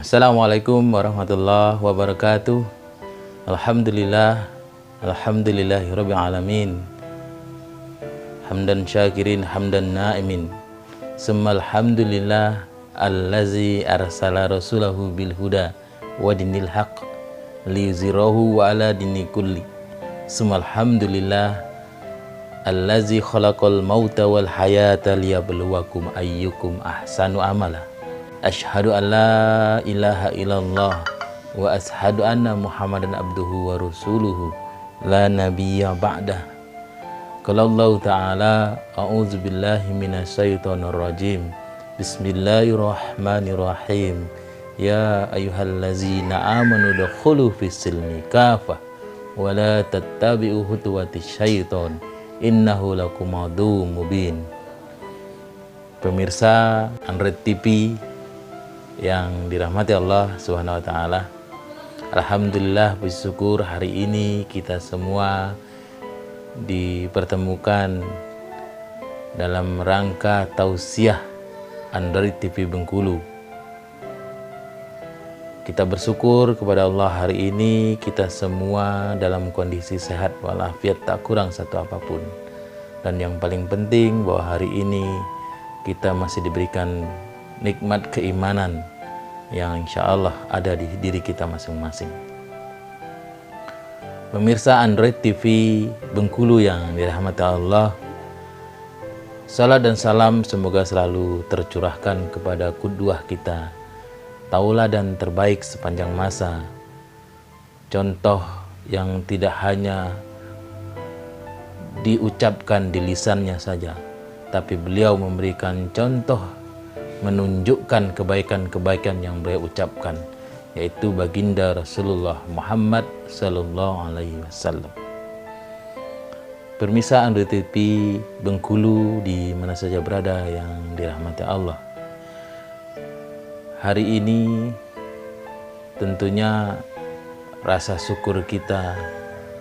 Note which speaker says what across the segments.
Speaker 1: Assalamualaikum warahmatullahi wabarakatuh. Alhamdulillahirabbil alamin. Hamdan syakirin hamdan na'imin. Summal hamdulillah allazi arsala rasulahu bil huda wa dinil haqq liyuzhirahu wa ala dini kulli. Summal hamdulillah allazi khalaqal mauta wal hayata liyabluwakum ayyukum ahsanu amala. Asyhadu an la ilaha illallah wa asyhadu anna Muhammadan abduhu wa rasuluhu la nabiyya ba'dah. Qala Allah ta'ala a'udzu billahi minasyaitonir rajim. Bismillahirrahmanirrahim. Ya ayyuhallazina amanu dukhulu fis-silmi kafah wa la tattabi'u khutuwatis syaiton innahu lakum aduwwum mubin. Pemirsa Android TV yang dirahmati Allah Subhanahu wa taala. Alhamdulillah, puji syukur hari ini kita semua dipertemukan dalam rangka tausiah Android TV Bengkulu. Kita bersyukur kepada Allah hari ini kita semua dalam kondisi sehat walafiat, tak kurang satu apapun. Dan yang paling penting bahwa hari ini kita masih diberikan nikmat keimanan yang insya Allah ada di diri kita masing-masing. Pemirsa Android TV Bengkulu yang dirahmati Allah, salat dan salam semoga selalu tercurahkan kepada qudwah kita, tauladan terbaik sepanjang masa, contoh yang tidak hanya diucapkan di lisannya saja, tapi beliau memberikan contoh, menunjukkan kebaikan-kebaikan yang beliau ucapkan, yaitu baginda Rasulullah Muhammad sallallahu alaihi wasallam. Pemirsa Android TV Bengkulu di mana saja berada yang dirahmati Allah, hari ini tentunya rasa syukur kita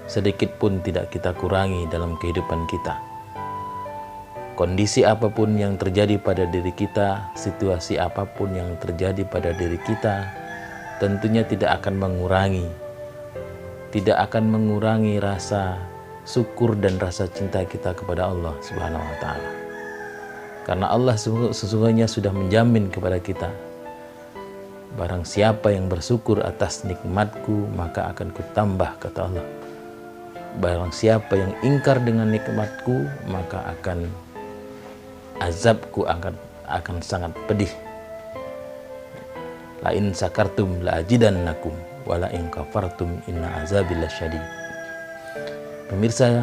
Speaker 1: sedikit pun tidak kita kurangi dalam kehidupan kita. Kondisi apapun yang terjadi pada diri kita, situasi apapun yang terjadi pada diri kita, tentunya tidak akan mengurangi rasa syukur dan rasa cinta kita kepada Allah Subhanahu wa taala. Karena Allah sesungguhnya sudah menjamin kepada kita, barang siapa yang bersyukur atas nikmatku, maka akan kutambah, kata Allah. Barang siapa yang ingkar dengan nikmatku, maka azabku akan sangat pedih. La in sakartum la azidannakum wa la in kafartum inna azabi lasyadid. Pemirsa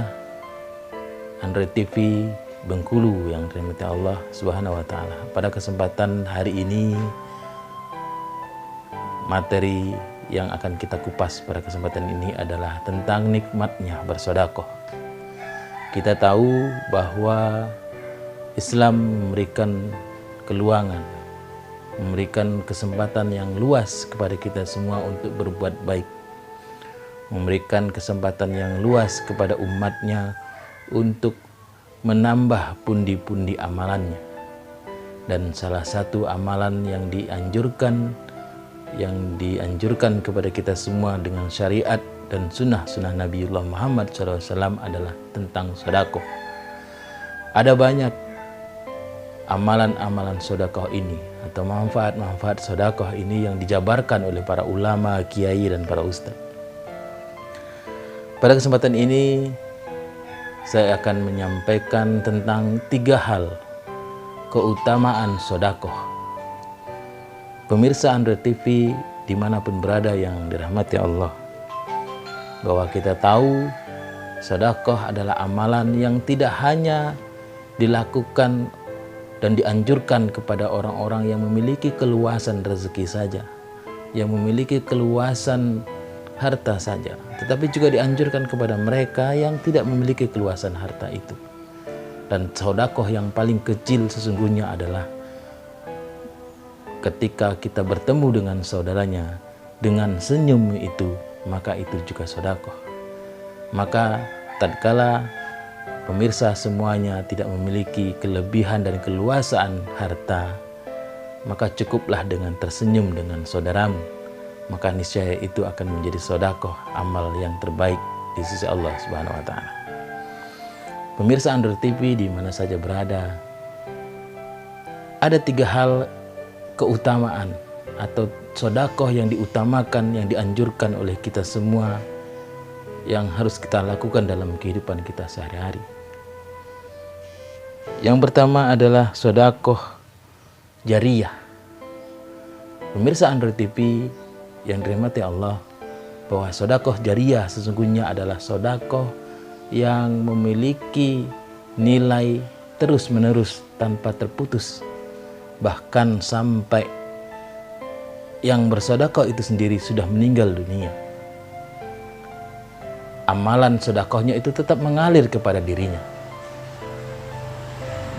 Speaker 1: Android TV Bengkulu yang dirahmati Allah Subhanahu wa taala, pada kesempatan hari ini materi yang akan kita kupas pada kesempatan ini adalah tentang nikmatnya bersedekah. Kita tahu bahwa Islam memberikan keluangan, memberikan kesempatan yang luas kepada kita semua untuk berbuat baik, memberikan kesempatan yang luas kepada umatnya untuk menambah pundi-pundi amalannya. Dan salah satu amalan yang dianjurkan kepada kita semua dengan syariat dan sunnah Nabiullah Muhammad SAW adalah tentang sedekah. Ada banyak amalan-amalan sedekah ini atau manfaat-manfaat sedekah ini yang dijabarkan oleh para ulama, kiai, dan para ustadz. Pada kesempatan ini saya akan menyampaikan tentang 3 hal keutamaan sedekah. Pemirsa Android TV dimanapun berada yang dirahmati Allah, bahwa kita tahu sedekah adalah amalan yang tidak hanya dilakukan dan dianjurkan kepada orang-orang yang memiliki keluasan rezeki saja, yang memiliki keluasan harta saja, tetapi juga dianjurkan kepada mereka yang tidak memiliki keluasan harta itu. Dan sedekah yang paling kecil sesungguhnya adalah ketika kita bertemu dengan saudaranya dengan senyum itu, maka itu juga sedekah. Maka tatkala pemirsa semuanya tidak memiliki kelebihan dan keluasaan harta, maka cukuplah dengan tersenyum dengan saudaramu, maka niscaya itu akan menjadi sedekah amal yang terbaik di sisi Allah Subhanahu wa taala. Pemirsa Android TV di mana saja berada, ada 3 hal keutamaan atau sedekah yang diutamakan, yang dianjurkan oleh kita semua, yang harus kita lakukan dalam kehidupan kita sehari-hari. Yang pertama adalah sedekah jariyah. Pemirsa Android TV yang dirahmati Allah, bahwa sedekah jariyah sesungguhnya adalah sedekah yang memiliki nilai terus-menerus tanpa terputus, bahkan sampai yang bersedekah itu sendiri sudah meninggal dunia, amalan sedekahnya itu tetap mengalir kepada dirinya.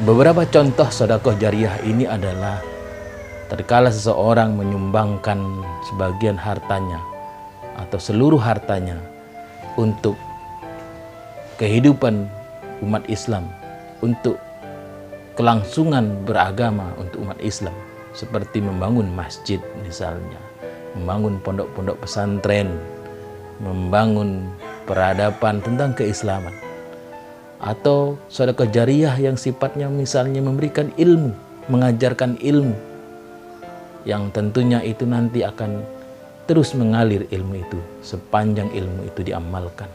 Speaker 1: Beberapa contoh sedekah jariyah ini adalah tatkala seseorang menyumbangkan sebagian hartanya atau seluruh hartanya untuk kehidupan umat Islam, untuk kelangsungan beragama untuk umat Islam, seperti membangun masjid misalnya, membangun pondok-pondok pesantren, membangun peradaban tentang keislaman, atau sedekah jariyah yang sifatnya misalnya memberikan ilmu, mengajarkan ilmu, yang tentunya itu nanti akan terus mengalir ilmu itu sepanjang ilmu itu diamalkan,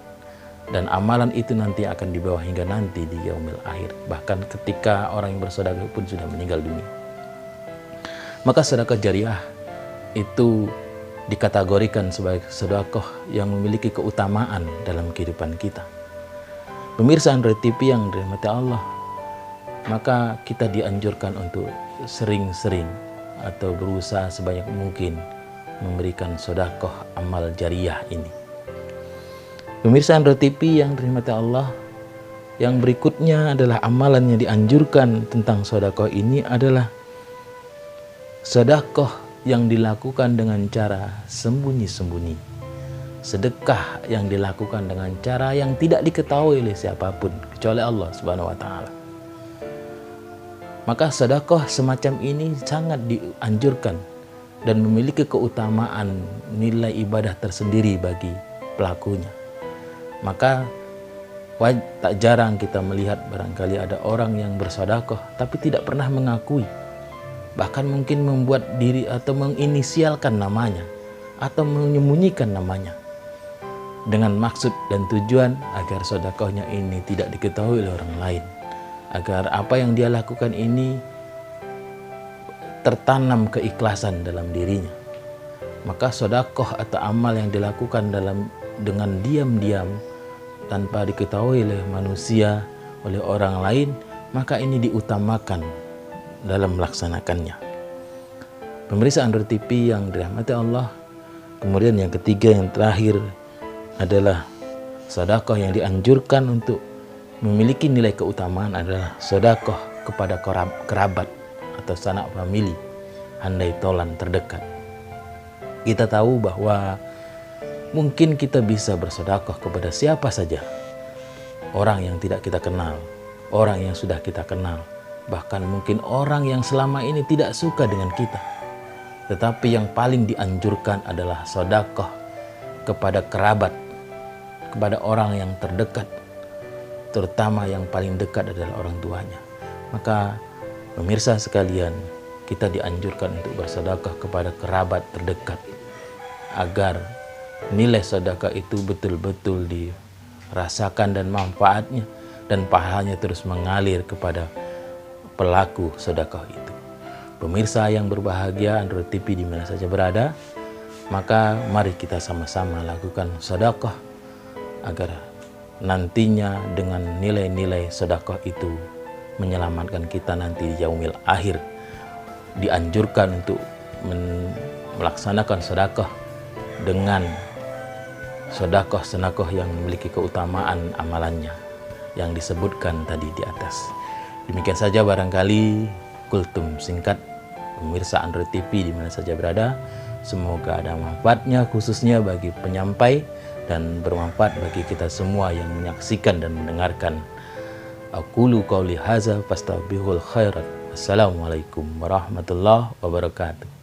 Speaker 1: dan amalan itu nanti akan dibawa hingga nanti di yaumil akhir, bahkan ketika orang yang bersedekah pun sudah meninggal dunia. Maka sedekah jariyah itu dikategorikan sebagai sedekah yang memiliki keutamaan dalam kehidupan kita. Pemirsa Android TV yang dirahmati Allah, maka kita dianjurkan untuk sering-sering atau berusaha sebanyak mungkin memberikan sedekah amal jariyah ini. Pemirsa Android TV yang dirahmati Allah, yang berikutnya adalah amalan yang dianjurkan tentang sedekah ini adalah sedekah yang dilakukan dengan cara sembunyi-sembunyi. Sedekah yang dilakukan dengan cara yang tidak diketahui oleh siapapun kecuali Allah Subhanahu wa taala. Maka sedekah semacam ini sangat dianjurkan dan memiliki keutamaan nilai ibadah tersendiri bagi pelakunya. Maka tak jarang kita melihat barangkali ada orang yang bersedekah tapi tidak pernah mengakui, bahkan mungkin membuat diri atau menginisialkan namanya atau menyembunyikan namanya, dengan maksud dan tujuan agar sedekahnya ini tidak diketahui oleh orang lain, agar apa yang dia lakukan ini tertanam keikhlasan dalam dirinya. Maka sedekah atau amal yang dilakukan dengan diam-diam tanpa diketahui oleh manusia, oleh orang lain, maka ini diutamakan dalam melaksanakannya. Pemirsa Android TV yang dirahmati Allah, kemudian yang ketiga, yang terakhir adalah sedekah yang dianjurkan untuk memiliki nilai keutamaan adalah sedekah kepada kerabat atau sanak famili, handai tolan terdekat. Kita tahu bahwa mungkin kita bisa bersedekah kepada siapa saja, orang yang tidak kita kenal, orang yang sudah kita kenal, bahkan mungkin orang yang selama ini tidak suka dengan kita. Tetapi yang paling dianjurkan adalah sedekah kepada kerabat, kepada orang yang terdekat, terutama yang paling dekat adalah orang tuanya. Maka pemirsa sekalian, kita dianjurkan untuk bersedekah kepada kerabat terdekat agar nilai sedekah itu betul-betul dirasakan dan manfaatnya dan pahalanya terus mengalir kepada pelaku sedekah itu. Pemirsa yang berbahagia Android TV di mana saja berada, maka mari kita sama-sama lakukan sedekah agar nantinya dengan nilai-nilai sedekah itu menyelamatkan kita nanti di yaumil akhir. Dianjurkan untuk melaksanakan sedekah dengan sedekah yang memiliki keutamaan amalannya yang disebutkan tadi di atas. Demikian saja barangkali kultum singkat pemirsa Android TV di mana saja berada. Semoga ada manfaatnya khususnya bagi penyampai dan bermanfaat bagi kita semua yang menyaksikan dan mendengarkan Aqulu qauli hadza fastaghfirul khairat. Assalamualaikum warahmatullahi wabarakatuh.